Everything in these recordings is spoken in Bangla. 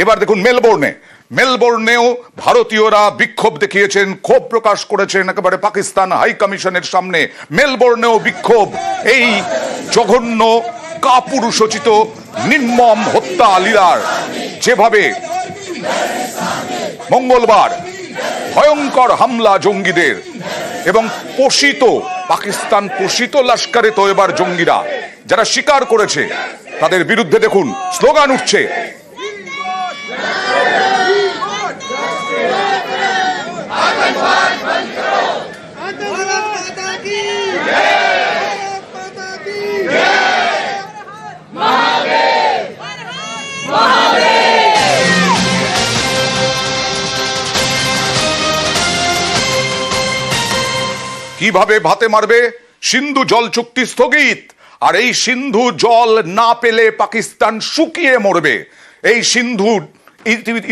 এবার দেখুন মেলবোর্নেও ভারতীয়রা বিক্ষোভ দেখিয়েছেন, ক্ষোভ প্রকাশ করেছেন একেবারে পাকিস্তান হাই কমিশনের সামনে। মেলবোর্নেও বিক্ষোভ এই জঘন্য কাপুরুষোচিত নির্মম হত্যা লীলার, যেভাবে মঙ্গলবার ভয়ঙ্কর হামলা জঙ্গিদের এবং পাকিস্তান পোষিত লস্করে তৈয়বার জঙ্গিরা যারা স্বীকার করেছে তাদের বিরুদ্ধে দেখুন স্লোগান উঠছে। কিভাবে ভাতে মারবে? সিন্ধু জল চুক্তি স্থগিত, আর এই সিন্ধু জল না পেলে পাকিস্তান শুকিয়ে মরবে। এই সিন্ধু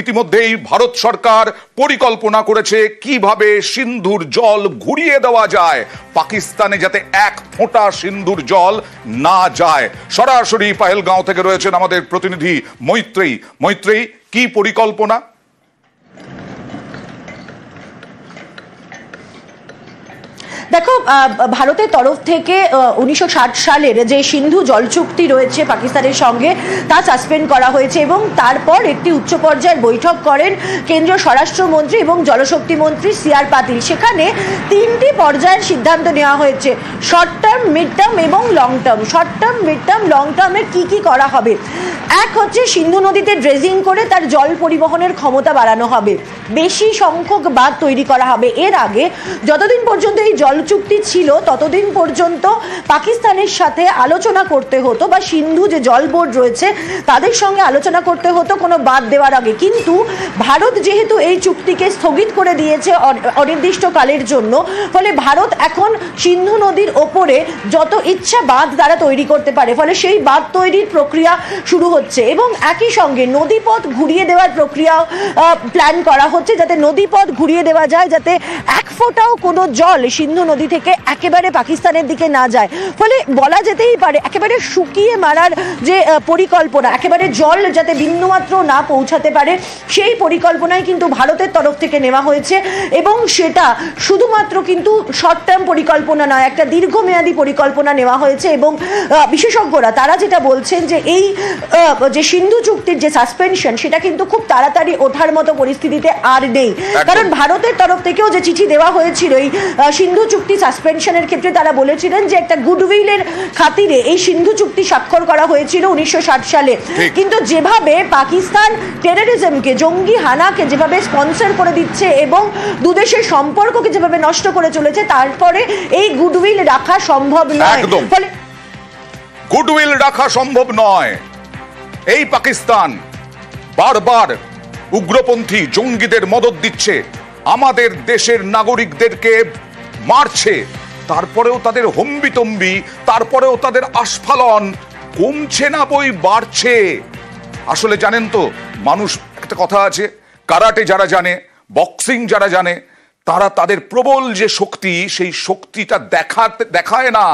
ইতিমধ্যেই ভারত সরকার পরিকল্পনা করেছে কিভাবে সিন্ধুর জল ঘুরিয়ে দেওয়া যায়, পাকিস্তানে যাতে এক ফোঁটা সিন্ধুর জল না যায়। সরাসরি পাহেলগাঁও থেকে রয়েছেন আমাদের প্রতিনিধি মৈত্রেয়ী। কি পরিকল্পনা? দেখো, ভারতের তরফ থেকে 1960 সালের যে সিন্ধু জল চুক্তি রয়েছে পাকিস্তানের সঙ্গে তা সাসপেন্ড করা হয়েছে এবং তারপর একটি উচ্চ পর্যায়ের বৈঠক করেন কেন্দ্রীয় স্বরাষ্ট্রমন্ত্রী এবং জলশক্তি মন্ত্রী সি.আর. পাতিল। সেখানে 3টি পর্যায়ের সিদ্ধান্ত নেওয়া হয়েছে, শর্ট টার্ম, মিড টার্ম এবং long term. Short term, mid term, long টার্মের কি করা হবে? এক হচ্ছে সিন্ধু নদীতে ড্রেজিং করে তার জল পরিবহনের ক্ষমতা বাড়ানো হবে, বেশি সংখ্যক বাঁধ তৈরি করা হবে। এর আগে যতদিন পর্যন্ত এই জল চুক্তি ছিল ততদিন পর্যন্ত পাকিস্তানের সাথে আলোচনা করতে হতো, বা সিন্ধু যে জল বোর্ড রয়েছে তাদের সঙ্গে আলোচনা করতে হতো কোনো বাঁধ দেওয়ার আগে। কিন্তু ভারত যেহেতু এই চুক্তিকে স্থগিত করে দিয়েছে অনির্দিষ্টকালের জন্য, ফলে ভারত এখন সিন্ধু নদীর ওপরে যত ইচ্ছা বাঁধ তারা তৈরি করতে পারে, ফলে সেই বাঁধ তৈরির প্রক্রিয়া শুরু হচ্ছে এবং একই সঙ্গে নদীপথ ঘুরিয়ে দেওয়ার প্রক্রিয়া প্ল্যান করা হচ্ছে, যাতে নদীপথ ঘুরিয়ে দেওয়া যায়, যাতে এক ফোঁটাও কোনো জল সিন্ধু নদী থেকে একেবারে পাকিস্তানের দিকে না যায়। ফলে বলা যেতেই পারে একেবারে শুকিয়ে মারার যে পরিকল্পনা, একেবারে জল যাতে বিন্দুমাত্র না পৌঁছাতে পারে, সেই পরিকল্পনাই কিন্তু ভারতের তরফ থেকে নেওয়া হয়েছে এবং সেটা শুধুমাত্র কিন্তু শর্ট টার্ম পরিকল্পনা নয়, একটা দীর্ঘমেয়াদী পরিকল্পনা নেওয়া হয়েছে। এবং বিশেষজ্ঞরা তারা যেটা বলছেন যে এই যে সিন্ধু চুক্তির যে সাসপেনশন, সেটা কিন্তু খুব তাড়াতাড়ি ওঠার মতো পরিস্থিতিতে আর নেই, কারণ ভারতের তরফ থেকেও যে চিঠি দেওয়া হয়েছিল এই সিন্ধু চুক্তি সাসপেনশনের ক্ষেত্রে তারা বলেছিলেন যে একটা গুডউইলের খাতিরে এই সিন্ধু চুক্তি স্বাক্ষর করা হয়েছিল 1960 সালে। কিন্তু যেভাবে পাকিস্তান টেররিজমকে, জঙ্গি হানাকে যেভাবে স্পন্সর করে দিচ্ছে এবং দুদেশের সম্পর্ককে যেভাবে নষ্ট করে চলেছে, তারপরে এই গুডউইল রাখা সম্ভব নয়। ফলে গুডউইল রাখা সম্ভব নয়। এই পাকিস্তান বারবার উগ্রপন্থী জঙ্গিদের মদদ দিচ্ছে, আমাদের দেশের নাগরিকদেরকে মারছে, তারপরেও তাদের হম্বিতম্বি, তারপরেও তাদের আস্ফালন কমছে না, বই বাড়ছে। আসলে জানেন তো, মানুষ, একটা কথা আছে, কারাটে যারা জানে, বক্সিং যারা জানে, তারা তাদের প্রবল যে শক্তি, সেই শক্তিটা দেখায় না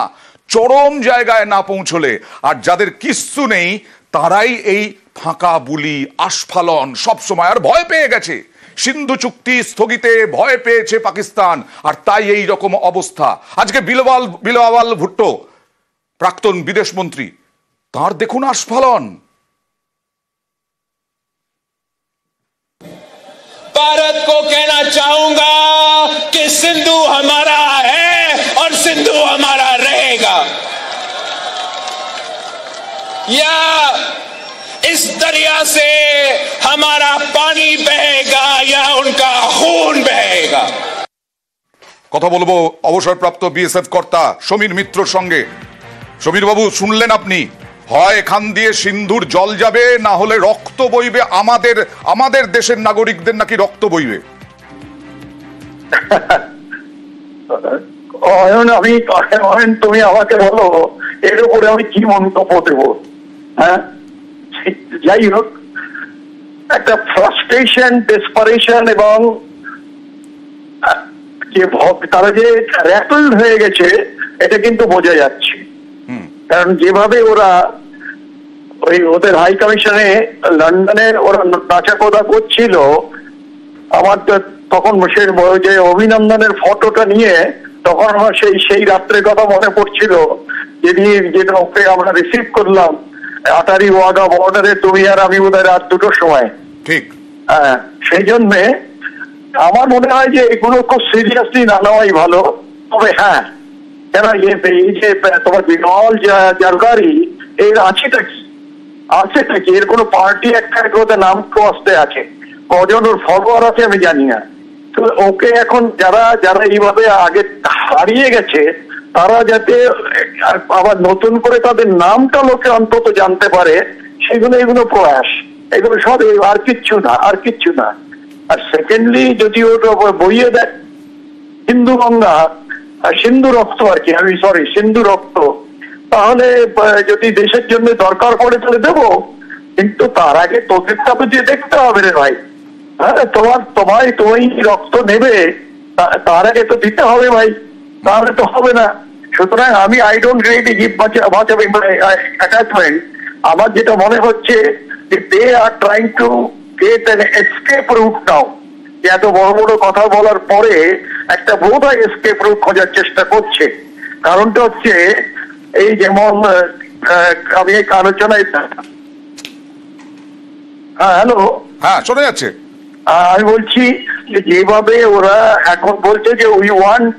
চরম জায়গায় না পৌঁছলে। আর যাদের কিচ্ছু নেই তারাই এই ফাঁকা বুলি, আস্ফালন সবসময়। আর ভয় পেয়ে গেছে, সিন্ধু চুক্তি স্থগিতে ভয় পেয়েছে পাকিস্তান, আর তাই এই রকম অবস্থা। আজকে বিলাওয়াল ভুট্টো, প্রাক্তন বিদেশ মন্ত্রী, তার দেখুন আস্ফালন। भारत को कहना चाहूंगा कि सिंधु हमारा है और सिंधु हमारा रहेगा। या इस दरिया से हमारा पानी बहेगा या उनका खून बहेगा। কথা বলবো অবসরপ্রাপ্ত বিএসএফ কর্তা সমীর মিত্রর সঙ্গে। সমীর বাবু, শুনলেন আপনি, হয় এখান দিয়ে সিন্ধুর জল যাবে, না হলে রক্ত বইবে, আমাদের দেশের নাগরিকদের নাকি রক্ত বইবে। তুমি আমাকে বলো এর উপরে আমি কি মন্তব্য দেব? হ্যাঁ, যাই হোক, একটা ফ্রাস্ট্রেশন, ডেসপারেশন এবং তারা যে র্যাপেলড হয়ে গেছে এটা কিন্তু বোঝা যাচ্ছে। কারণ যেভাবে ওরা ওই ওদের হাই কমিশনে লন্ডনে ওরা নাচাকোদা করছিল, আমার তো তখন সে যে অভিনন্দনের ফটোটা নিয়ে তখন আমার সেই রাত্রের কথা মনে পড়ছিল, যেটা ওকে আমরা রিসিভ করলাম আটারি ওয়াগা বর্ডারে, তুমি আর আমি বোধহয় রাত 2টোর সময়। ঠিক। হ্যাঁ, সেই জন্যে আমার মনে হয় যে এগুলো খুব সিরিয়াসলি না নেওয়াই ভালো। তবে হ্যাঁ, কেন এই যে তোমার বিরল জারগারি এর আছেটা কি এর কোনো পার্টি একটা নাম ক্রসতে আছে, কজন ওর ফলোয়ার আছে আমি জানি না। তো ওকে এখন যারা এইভাবে আগে হারিয়ে গেছে তারা যাতে আবার নতুন করে তাদের নামটা লোকে অন্তত জানতে পারে, এগুলো প্রয়াস, এগুলো সব আর কিচ্ছু না। আর সেকেন্ডলি যদি ওটা বইয়ে দেয় হিন্দু গঙ্গা সিন্ধু রক্ত আর কি, সিন্ধু রক্ত, তাহলে যদি দেশের জন্য দরকার পড়ে তাহলে দেবো, কিন্তু তার আগে তোদেরটা তো দিয়ে দেখতে হবে রে ভাই। হ্যাঁ, তুমি রক্ত নেবে তার আগে তো দিতে হবে ভাই, তাহলে তো হবে না। সুতরাং আমি I don't really give much of attachment. আমার যেটা মনে হচ্ছে যে they are trying to get an escape route now, এত বড় বড় কথা বলার পরে একটা বোধহয় এসকেপ রুট খোঁজার চেষ্টা করছে। কারণটা হচ্ছে এই যেমন আমি এই আলোচনায়, হ্যাঁ হ্যালো, হ্যাঁ শোনা যাচ্ছে, আমি বলছি যে যেভাবে ওরা এখন বলছে যে we want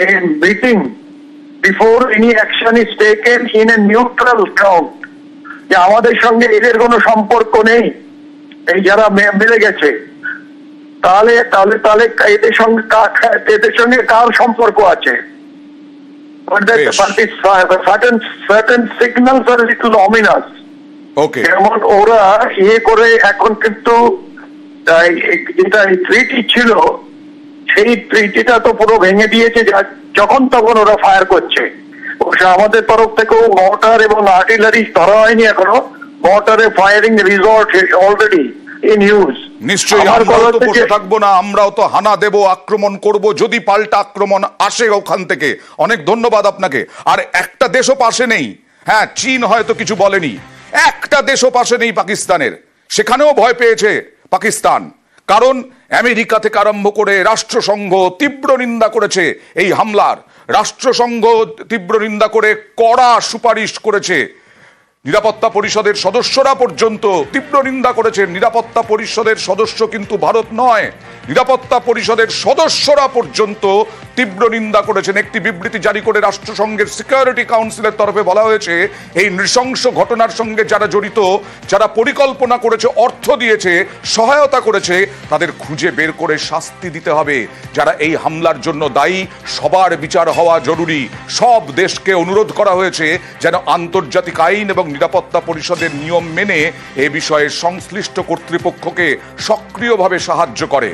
a meeting before any action is taken in a neutral ground, যে আমাদের সঙ্গে এদের কোনো সম্পর্ক নেই, এই যারা মিলে গেছে, তাহলে এদের সঙ্গে কার সম্পর্ক আছে? যেমন ওরা করে এখন কিন্তু যেটা ট্রিটি ছিল সেই ট্রিটিটা তো পুরো ভেঙে দিয়েছে, যখন তখন ওরা ফায়ার করছে। আমাদের তরফ থেকেও মর্টার এবং আর্টিলারি ধরা হয়নি এখনো, মর্টারে firing resort already in use. নিশ্চয়ই আমরা তো বসে থাকবো না, আমরাও তো হানা দেব, আক্রমণ করব যদি পাল্টা আক্রমণ আসে ওখান থেকে। অনেক ধন্যবাদ আপনাকে। আর একটা দেশও পাশে নেই, হ্যাঁ চীন হয়তো কিছু বলেনি, একটা দেশও পাশে নেই পাকিস্তানের, সেখানেও ভয় পেয়েছে পাকিস্তান, কারণ আমেরিকা থেকে আরম্ভ করে রাষ্ট্রসংঘ তীব্র নিন্দা করেছে এই হামলার, রাষ্ট্রসংঘ তীব্র নিন্দা করে কড়া সুপারিশ করেছে, নিরাপত্তা পরিষদের সদস্যরা পর্যন্ত তীব্র নিন্দা করেছেন। নিরাপত্তা পরিষদের সদস্য কিন্তু ভারত নয়, নিরাপত্তা পরিষদের সদস্যরা পর্যন্ত তীব্র নিন্দা করেছেন। একটি বিবৃতি জারি করে রাষ্ট্রসংঘের সিকিউরিটি কাউন্সিলের তরফে বলা হয়েছে এই নৃশংস ঘটনার সঙ্গে যারা জড়িত, যারা পরিকল্পনা করেছে, অর্থ দিয়েছে, সহায়তা করেছে, তাদের খুঁজে বের করে শাস্তি দিতে হবে। যারা এই হামলার জন্য দায়ী সবার বিচার হওয়া জরুরি। সব দেশকে অনুরোধ করা হয়েছে যেন আন্তর্জাতিক আইন এবং নিরাপত্তা পরিষদের নিয়ম মেনে এ বিষয়ে সংশ্লিষ্ট কর্তৃপক্ষকে সক্রিয়ভাবে সাহায্য করে।